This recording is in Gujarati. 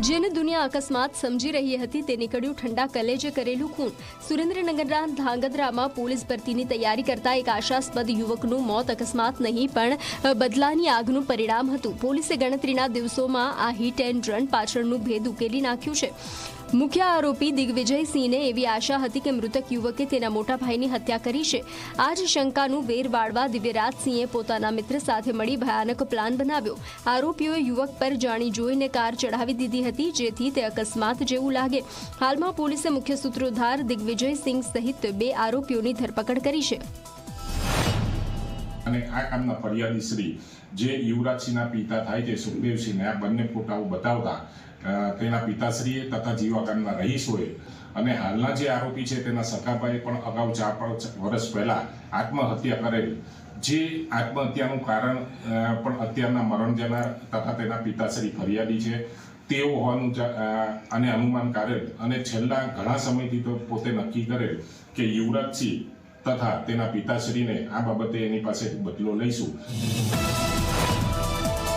જેને દુનિયા અકસ્માત સમજી રહી હતી તે નીકળ્યું ઠંડા કલેજે કરેલું ખૂન। સુરેન્દ્રનગરના ધાંગધ્રામાં પોલીસ ભરતીની તૈયારી કરતા એક આશાસ્પદ યુવકનું મોત અકસ્માત નહીં પણ બદલાની આગનું પરિણામ હતું। પોલીસે ગણતરીના દિવસોમાં આ હિટ એન્ડ રન પાછળનું ભેદ ઉકેલી નાખ્યું છે। મુખ્ય આરોપી દિગ્વિજયસિંહને એવી આશા હતી કે મૃતક યુવકે તેના મોટા ભાઈની હત્યા કરી છે। આ જ શંકાનું વેર વાળવા દિવ્યરાજસિંહે પોતાના મિત્ર સાથે મળી ભયાનક પ્લાન બનાવ્યો। આરોપીઓએ યુવક પર જાણી જોઈને કાર ચઢાવી દીધી હતી જેથી તે અકસ્માત જેવું લાગે। હાલમાં પોલીસે મુખ્ય સૂત્રધાર દિગ્વિજયસિંહ સહિત 2 આરોપીઓની ધરપકડ કરી છે। અને આ કામના ફરિયાદી શ્રી જે યુવરાજસિંહના પિતા થાય છે સુખદેવસિંહને આ બંને ફોટાઓ બતાવતા તેના પિતાશ્રીએ તથા જીવાકારના રહીશોએ અને હાલના જે આરોપી છે તેના સખાભાઈએ પણ અગાઉ 4 વર્ષ પહેલા આત્મહત્યા કરેલ, જે આત્મહત્યાનું કારણ પણ અત્યારના મરણ જનાર તથા તેના પિતાશ્રી ફરિયાદી છે તેઓ હોવાનું અને અનુમાન કરેલ અને છેલ્લા ઘણા સમયથી તો પોતે નક્કી કરેલ કે યુવરાજસિંહ તથા તેના પિતાશ્રીને આ બાબતે એની પાસે બદલો લઈશું।